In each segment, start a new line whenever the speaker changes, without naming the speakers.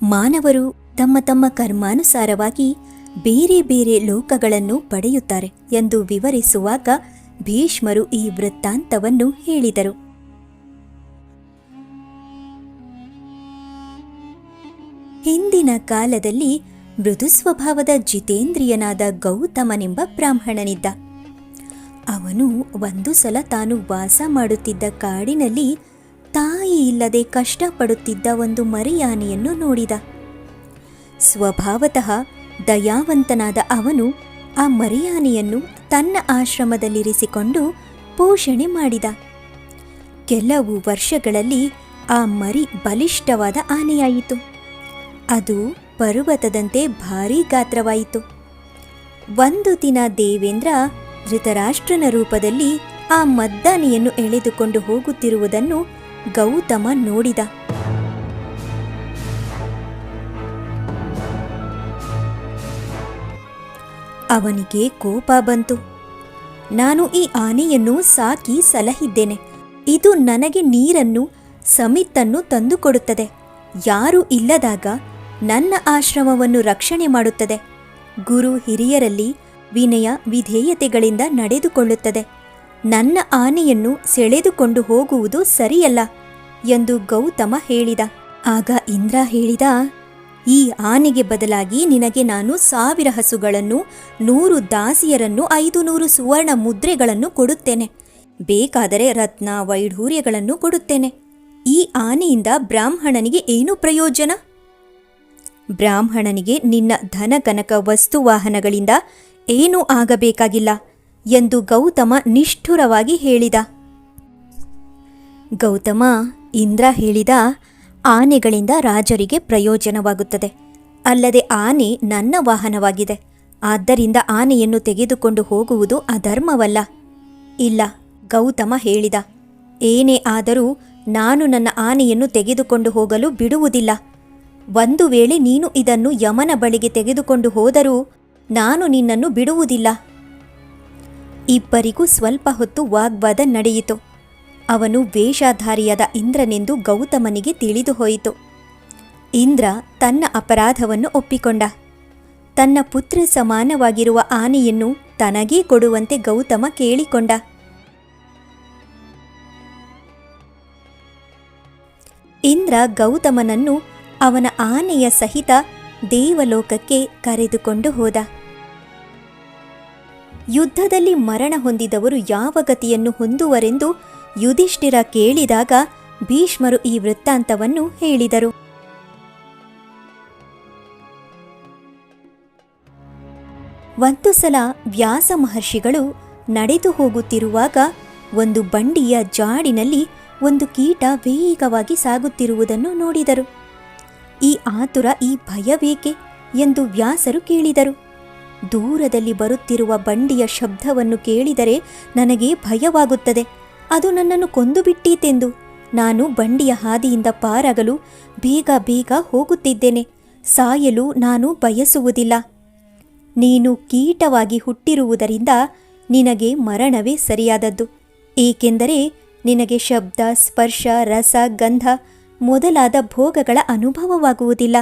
ಮಾನವರು ತಮ್ಮ ತಮ್ಮ ಕರ್ಮಾನುಸಾರವಾಗಿ ಬೇರೆ ಬೇರೆ ಲೋಕಗಳನ್ನು ಪಡೆಯುತ್ತಾರೆ ಎಂದು ವಿವರಿಸುವಾಗ ಭೀಷ್ಮರು ಈ ವೃತ್ತಾಂತವನ್ನು ಹೇಳಿದರು. ಹಿಂದಿನ ಕಾಲದಲ್ಲಿ ಮೃದು ಸ್ವಭಾವದ ಜಿತೇಂದ್ರಿಯನಾದ ಗೌತಮನೆಂಬ ಬ್ರಾಹ್ಮಣನಿದ್ದ. ಅವನು ಒಂದು ಸಲ ತಾನು ವಾಸ ಮಾಡುತ್ತಿದ್ದ ಕಾಡಿನಲ್ಲಿ ತಾಯಿ ಇಲ್ಲದೆ ಕಷ್ಟಪಡುತ್ತಿದ್ದ ಒಂದು ಮರಿಯಾನೆಯನ್ನು ನೋಡಿದ. ಸ್ವಭಾವತಃ ದಯಾವಂತನಾದ ಅವನು ಆ ಮರಿಯಾನೆಯನ್ನು ತನ್ನ ಆಶ್ರಮದಲ್ಲಿರಿಸಿಕೊಂಡು ಪೋಷಣೆ ಮಾಡಿದ. ಕೆಲವು ವರ್ಷಗಳಲ್ಲಿ ಆ ಮರಿ ಬಲಿಷ್ಠವಾದ ಆನೆಯಾಯಿತು. ಅದು ಪರ್ವತದಂತೆ ಭಾರೀ ಗಾತ್ರವಾಯಿತು. ಒಂದು ದಿನ ದೇವೇಂದ್ರ ಧೃತರಾಷ್ಟ್ರನ ರೂಪದಲ್ಲಿ ಆ ಮದ್ದಾನೆಯನ್ನು ಎಳೆದುಕೊಂಡು ಹೋಗುತ್ತಿರುವುದನ್ನು ಗೌತಮ ನೋಡಿದ. ಅವನಿಗೆ ಕೋಪ ಬಂತು. ನಾನು ಈ ಆನೆಯನ್ನು ಸಾಕಿ ಸಲಹಿದ್ದೇನೆ. ಇದು ನನಗೆ ನೀರನ್ನು ಸಮಿತ್ತನ್ನು ತಂದುಕೊಡುತ್ತದೆ. ಯಾರೂ ಇಲ್ಲದಾಗ ನನ್ನ ಆಶ್ರಮವನ್ನು ರಕ್ಷಣೆ ಮಾಡುತ್ತದೆ. ಗುರು ಹಿರಿಯರಲ್ಲಿ ವಿನಯ ವಿಧೇಯತೆಗಳಿಂದ ನಡೆದುಕೊಳ್ಳುತ್ತದೆ. ನನ್ನ ಆನೆಯನ್ನು ಸೆಳೆದುಕೊಂಡು ಹೋಗುವುದು ಸರಿಯಲ್ಲ ಎಂದು ಗೌತಮ ಹೇಳಿದ. ಆಗ ಇಂದ್ರ ಹೇಳಿದ, ಈ ಆನೆಗೆ ಬದಲಾಗಿ ನಿನಗೆ ನಾನು 1000 ಹಸುಗಳನ್ನು, 100 ದಾಸಿಯರನ್ನು, 500 ಸುವರ್ಣ ಮುದ್ರೆಗಳನ್ನು ಕೊಡುತ್ತೇನೆ. ಬೇಕಾದರೆ ರತ್ನ ವೈಢೂರ್ಯಗಳನ್ನು ಕೊಡುತ್ತೇನೆ. ಈ ಆನೆಯಿಂದ ಬ್ರಾಹ್ಮಣನಿಗೆ ಏನು ಪ್ರಯೋಜನ? ಬ್ರಾಹ್ಮಣನಿಗೆ ನಿನ್ನ ಧನಕನಕ ವಸ್ತುವಾಹನಗಳಿಂದ ಏನೂ ಆಗಬೇಕಾಗಿಲ್ಲ ಎಂದು ಗೌತಮ ನಿಷ್ಠುರವಾಗಿ ಹೇಳಿದ. ಗೌತಮ, ಇಂದ್ರ ಹೇಳಿದ, ಆನೆಗಳಿಂದ ರಾಜರಿಗೆ ಪ್ರಯೋಜನವಾಗುತ್ತದೆ. ಅಲ್ಲದೆ ಆನೆ ನನ್ನ ವಾಹನವಾಗಿದೆ. ಆದ್ದರಿಂದ ಆನೆಯನ್ನು ತೆಗೆದುಕೊಂಡು ಹೋಗುವುದು ಅಧರ್ಮವಲ್ಲ. ಇಲ್ಲ, ಗೌತಮ ಹೇಳಿದ, ಏನೇ ಆದರೂ ನಾನು ನನ್ನ ಆನೆಯನ್ನು ತೆಗೆದುಕೊಂಡು ಹೋಗಲು ಬಿಡುವುದಿಲ್ಲ. ಒಂದು ವೇಳೆ ನೀನು ಇದನ್ನು ಯಮನ ಬಳಿಗೆ ತೆಗೆದುಕೊಂಡು ಹೋದರೂ ನಾನು ನಿನ್ನನ್ನು ಬಿಡುವುದಿಲ್ಲ. ಇಬ್ಬರಿಗೂ ಸ್ವಲ್ಪ ಹೊತ್ತು ವಾಗ್ವಾದ ನಡೆಯಿತು. ಅವನು ವೇಷಧಾರಿಯಾದ ಇಂದ್ರನೆಂದು ಗೌತಮನಿಗೆ ತಿಳಿದು ಹೋಯಿತು. ಇಂದ್ರ ತನ್ನ ಅಪರಾಧವನ್ನು ಒಪ್ಪಿಕೊಂಡ. ತನ್ನ ಪುತ್ರ ಸಮಾನವಾಗಿರುವ ಆನೆಯನ್ನು ತನಗೇ ಕೊಡುವಂತೆ ಗೌತಮ ಕೇಳಿಕೊಂಡ. ಇಂದ್ರ ಗೌತಮನನ್ನು ಅವನ ಆನೆಯ ಸಹಿತ ದೇವಲೋಕಕ್ಕೆ ಕರೆದುಕೊಂಡು ಹೋದ. ಯುದ್ಧದಲ್ಲಿ ಮರಣ ಹೊಂದಿದವರು ಯಾವ ಗತಿಯನ್ನು ಹೊಂದುವರೆಂದು ಯುಧಿಷ್ಠಿರ ಕೇಳಿದಾಗ ಭೀಷ್ಮರು ಈ ವೃತ್ತಾಂತವನ್ನು ಹೇಳಿದರು. ಒಂದು ಸಲ ವ್ಯಾಸ ಮಹರ್ಷಿಗಳು ನಡೆದು ಹೋಗುತ್ತಿರುವಾಗ ಒಂದು ಬಂಡಿಯ ಜಾಡಿನಲ್ಲಿ ಒಂದು ಕೀಟ ವೇಗವಾಗಿ ಸಾಗುತ್ತಿರುವುದನ್ನು ನೋಡಿದರು. ಈ ಆತುರ, ಈ ಭಯವೇಕೆ ಎಂದು ವ್ಯಾಸರು ಕೇಳಿದರು. ದೂರದಲ್ಲಿ ಬರುತ್ತಿರುವ ಬಂಡಿಯ ಶಬ್ದವನ್ನು ಕೇಳಿದರೆ ನನಗೆ ಭಯವಾಗುತ್ತದೆ. ಅದು ನನ್ನನ್ನು ಕೊಂದು ಬಿಟ್ಟೀತೆಂದು ನಾನು ಬಂಡಿಯ ಹಾದಿಯಿಂದ ಪಾರಾಗಲು ಬೇಗ ಬೇಗ ಹೋಗುತ್ತಿದ್ದೇನೆ. ಸಾಯಲು ನಾನು ಬಯಸುವುದಿಲ್ಲ. ನೀನು ಕೀಟವಾಗಿ ಹುಟ್ಟಿರುವುದರಿಂದ ನಿನಗೆ ಮರಣವೇ ಸರಿಯಾದದ್ದು. ಏಕೆಂದರೆ ನಿನಗೆ ಶಬ್ದ, ಸ್ಪರ್ಶ, ರಸ, ಗಂಧ ಮೊದಲಾದ ಭೋಗಗಳ ಅನುಭವವಾಗುವುದಿಲ್ಲ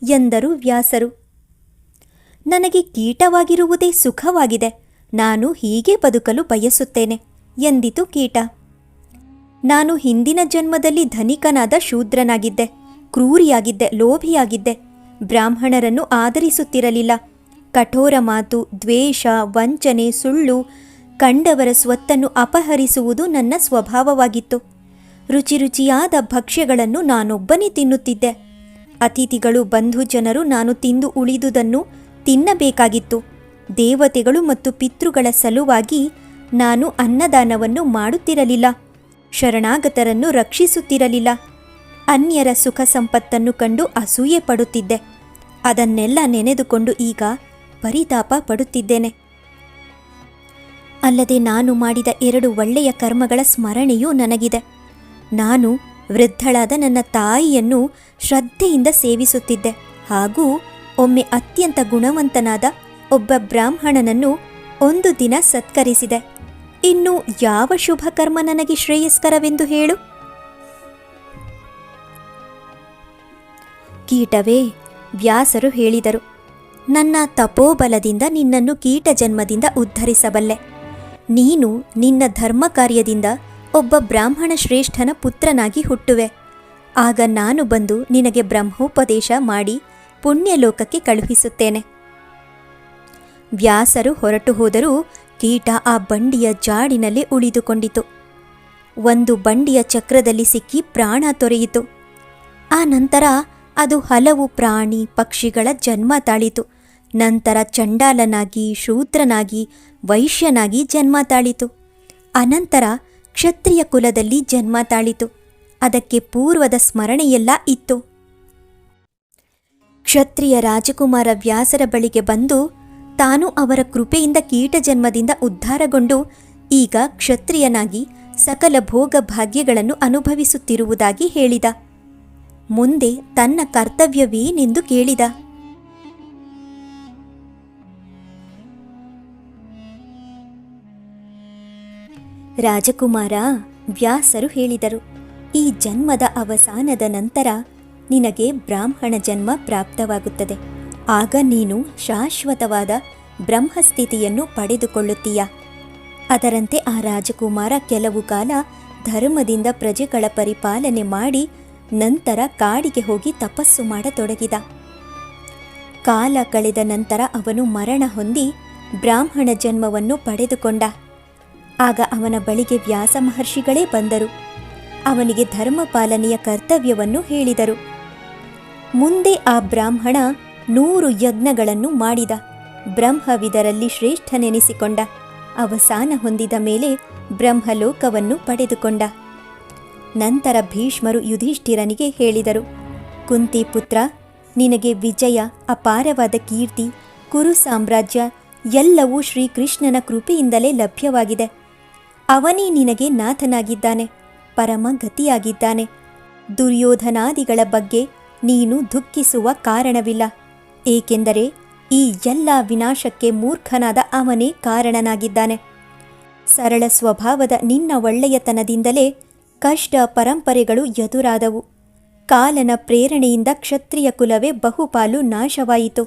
ಎಂದರು ವ್ಯಾಸರು. ನನಗೆ ಕೀಟವಾಗಿರುವುದೇ ಸುಖವಾಗಿದೆ. ನಾನು ಹೀಗೆ ಬದುಕಲು ಬಯಸುತ್ತೇನೆ ಎಂದಿತು ಕೀಟ. ನಾನು ಹಿಂದಿನ ಜನ್ಮದಲ್ಲಿ ಧನಿಕನಾದ ಶೂದ್ರನಾಗಿದ್ದೆ, ಕ್ರೂರಿಯಾಗಿದ್ದೆ, ಲೋಭಿಯಾಗಿದ್ದೆ. ಬ್ರಾಹ್ಮಣರನ್ನು ಆದರಿಸುತ್ತಿರಲಿಲ್ಲ. ಕಠೋರ ಮಾತು, ದ್ವೇಷ, ವಂಚನೆ, ಸುಳ್ಳು, ಕಂಡವರ ಸ್ವತ್ತನ್ನು ಅಪಹರಿಸುವುದು ನನ್ನ ಸ್ವಭಾವವಾಗಿತ್ತು. ರುಚಿ ರುಚಿಯಾದ ಭಕ್ಷ್ಯಗಳನ್ನು ನಾನೊಬ್ಬನೇ ತಿನ್ನುತ್ತಿದ್ದೆ. ಅತಿಥಿಗಳು, ಬಂಧು ಜನರು ನಾನು ತಿಂದು ಉಳಿದುದನ್ನು ತಿನ್ನಬೇಕಾಗಿತ್ತು. ದೇವತೆಗಳು ಮತ್ತು ಪಿತೃಗಳ ಸಲುವಾಗಿ ನಾನು ಅನ್ನದಾನವನ್ನು ಮಾಡುತ್ತಿರಲಿಲ್ಲ. ಶರಣಾಗತರನ್ನು ರಕ್ಷಿಸುತ್ತಿರಲಿಲ್ಲ. ಅನ್ಯರ ಸುಖ ಸಂಪತ್ತನ್ನು ಕಂಡು ಅಸೂಯೆ ಪಡುತ್ತಿದ್ದೆ. ಅದನ್ನೆಲ್ಲ ನೆನೆದುಕೊಂಡು ಈಗ ಪರಿತಾಪ ಪಡುತ್ತಿದ್ದೇನೆ. ಅಲ್ಲದೆ ನಾನು ಮಾಡಿದ 2 ಒಳ್ಳೆಯ ಕರ್ಮಗಳ ಸ್ಮರಣೆಯೂ ನನಗಿದೆ. ನಾನು ವೃದ್ಧಳಾದ ನನ್ನ ತಾಯಿಯನ್ನು ಶ್ರದ್ಧೆಯಿಂದ ಸೇವಿಸುತ್ತಿದ್ದೆ. ಹಾಗೂ ಒಮ್ಮೆ ಅತ್ಯಂತ ಗುಣವಂತನಾದ ಒಬ್ಬ ಬ್ರಾಹ್ಮಣನನ್ನು ಒಂದು ದಿನ ಸತ್ಕರಿಸಿದೆ. ಇನ್ನು ಯಾವ ಶುಭ ಕರ್ಮ ನನಗೆ ಶ್ರೇಯಸ್ಕರವೆಂದು ಹೇಳು? ಕೀಟವೇ, ವ್ಯಾಸರು ಹೇಳಿದರು, ನನ್ನ ತಪೋಬಲದಿಂದ ನಿನ್ನನ್ನು ಕೀಟ ಜನ್ಮದಿಂದ ಉದ್ಧರಿಸಬಲ್ಲೆ. ನೀನು ನಿನ್ನ ಧರ್ಮ ಕಾರ್ಯದಿಂದ ಒಬ್ಬ ಬ್ರಾಹ್ಮಣ ಶ್ರೇಷ್ಠನ ಪುತ್ರನಾಗಿ ಹುಟ್ಟುವೆ. ಆಗ ನಾನು ಬಂದು ನಿನಗೆ ಬ್ರಹ್ಮೋಪದೇಶ ಮಾಡಿ ಪುಣ್ಯಲೋಕಕ್ಕೆ ಕಳುಹಿಸುತ್ತೇನೆ. ವ್ಯಾಸರು ಹೊರಟು ಹೋದರೂ ಕೀಟ ಆ ಬಂಡಿಯ ಜಾಡಿನಲ್ಲಿ ಉಳಿದುಕೊಂಡಿತು. ಒಂದು ಬಂಡಿಯ ಚಕ್ರದಲ್ಲಿ ಸಿಕ್ಕಿ ಪ್ರಾಣ ತೊರೆಯಿತು. ಆ ನಂತರ ಅದು ಹಲವು ಪ್ರಾಣಿ ಪಕ್ಷಿಗಳ ಜನ್ಮ ತಾಳಿತು. ನಂತರ ಚಂಡಾಲನಾಗಿ, ಶೂದ್ರನಾಗಿ, ವೈಶ್ಯನಾಗಿ ಜನ್ಮ ತಾಳಿತು. ಅನಂತರ ಕ್ಷತ್ರಿಯ ಕುಲದಲ್ಲಿ ಜನ್ಮ ತಾಳಿತು. ಅದಕ್ಕೆ ಪೂರ್ವದ ಸ್ಮರಣೆಯೆಲ್ಲ ಇತ್ತು. ಕ್ಷತ್ರಿಯ ರಾಜಕುಮಾರ ವ್ಯಾಸರ ಬಳಿಗೆ ಬಂದು ತಾನು ಅವರ ಕೃಪೆಯಿಂದ ಕೀಟ ಜನ್ಮದಿಂದ ಉದ್ಧಾರಗೊಂಡು ಈಗ ಕ್ಷತ್ರಿಯನಾಗಿ ಸಕಲ ಭೋಗ ಭಾಗ್ಯಗಳನ್ನು ಅನುಭವಿಸುತ್ತಿರುವುದಾಗಿ ಹೇಳಿದ. ಮುಂದೆ ತನ್ನ ಕರ್ತವ್ಯವೇನೆಂದು ಕೇಳಿದ. ರಾಜಕುಮಾರ, ವ್ಯಾಸರು ಹೇಳಿದರು, ಈ ಜನ್ಮದ ಅವಸಾನದ ನಂತರ ನಿನಗೆ ಬ್ರಾಹ್ಮಣ ಜನ್ಮ ಪ್ರಾಪ್ತವಾಗುತ್ತದೆ. ಆಗ ನೀನು ಶಾಶ್ವತವಾದ ಬ್ರಹ್ಮಸ್ಥಿತಿಯನ್ನು ಪಡೆದುಕೊಳ್ಳುತ್ತೀಯ. ಅದರಂತೆ ಆ ರಾಜಕುಮಾರ ಕೆಲವು ಕಾಲ ಧರ್ಮದಿಂದ ಪ್ರಜೆಗಳ ಪರಿಪಾಲನೆ ಮಾಡಿ ನಂತರ ಕಾಡಿಗೆ ಹೋಗಿ ತಪಸ್ಸು ಮಾಡತೊಡಗಿದ. ಕಾಲ ಕಳೆದ ನಂತರ ಅವನು ಮರಣ ಹೊಂದಿ ಬ್ರಾಹ್ಮಣ ಜನ್ಮವನ್ನು ಪಡೆದುಕೊಂಡ. ಆಗ ಅವನ ಬಳಿಗೆ ವ್ಯಾಸ ಮಹರ್ಷಿಗಳೇ ಬಂದರು. ಅವನಿಗೆ ಧರ್ಮ ಪಾಲನೆಯ ಕರ್ತವ್ಯವನ್ನು ಹೇಳಿದರು. ಮುಂದೆ ಆ ಬ್ರಾಹ್ಮಣ 100 ಯಜ್ಞಗಳನ್ನು ಮಾಡಿದ. ಬ್ರಹ್ಮವಿದರಲ್ಲಿ ಶ್ರೇಷ್ಠನೆನಿಸಿಕೊಂಡ. ಅವಸಾನ ಹೊಂದಿದ ಮೇಲೆ ಬ್ರಹ್ಮಲೋಕವನ್ನು ಪಡೆದುಕೊಂಡ. ನಂತರ ಭೀಷ್ಮರು ಯುಧಿಷ್ಠಿರನಿಗೆ ಹೇಳಿದರು, ಕುಂತಿ ಪುತ್ರ, ನಿನಗೆ ವಿಜಯ, ಅಪಾರವಾದ ಕೀರ್ತಿ, ಕುರು ಸಾಮ್ರಾಜ್ಯ ಎಲ್ಲವೂ ಶ್ರೀಕೃಷ್ಣನ ಕೃಪೆಯಿಂದಲೇ ಲಭ್ಯವಾಗಿದೆ. ಅವನೇ ನಿನಗೆ ನಾಥನಾಗಿದ್ದಾನೆ, ಪರಮ ಗತಿಯಾಗಿದ್ದಾನೆ. ದುರ್ಯೋಧನಾದಿಗಳ ಬಗ್ಗೆ ನೀನು ದುಃಖಿಸುವ ಕಾರಣವಿಲ್ಲ. ಏಕೆಂದರೆ ಈ ಎಲ್ಲ ವಿನಾಶಕ್ಕೆ ಮೂರ್ಖನಾದ ಅವನೇ ಕಾರಣನಾಗಿದ್ದಾನೆ. ಸರಳ ಸ್ವಭಾವದ ನಿನ್ನ ಒಳ್ಳೆಯತನದಿಂದಲೇ ಕಷ್ಟ ಪರಂಪರೆಗಳು ಎದುರಾದವು. ಕಾಲನ ಪ್ರೇರಣೆಯಿಂದ ಕ್ಷತ್ರಿಯ ಕುಲವೇ ಬಹುಪಾಲು ನಾಶವಾಯಿತು.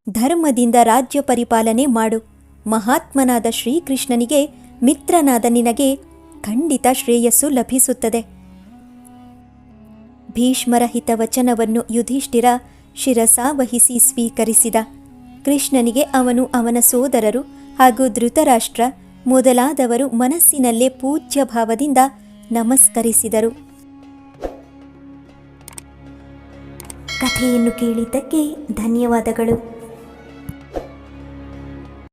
ಧರ್ಮದಿಂದ ರಾಜ್ಯ ಪರಿಪಾಲನೆ ಮಾಡು. ಮಹಾತ್ಮನಾದ ಶ್ರೀಕೃಷ್ಣನಿಗೆ ಮಿತ್ರನಾದ ನಿನಗೆ ಖಂಡಿತ ಶ್ರೇಯಸ್ಸು ಲಭಿಸುತ್ತದೆ. ಭೀಷ್ಮರ ಹಿತವಚನವನ್ನು ಯುಧಿಷ್ಠಿರ ಶಿರಸಾವಹಿಸಿ ಸ್ವೀಕರಿಸಿದ. ಕೃಷ್ಣನಿಗೆ ಅವನು, ಅವನ ಸೋದರರು ಹಾಗೂ ಧೃತರಾಷ್ಟ್ರ ಮೊದಲಾದವರು ಮನಸ್ಸಿನಲ್ಲೇ ಪೂಜ್ಯ ಭಾವದಿಂದ ನಮಸ್ಕರಿಸಿದರು. ಕಥೆಯನ್ನು ಕೇಳಿದ್ದಕ್ಕೆ ಧನ್ಯವಾದಗಳು.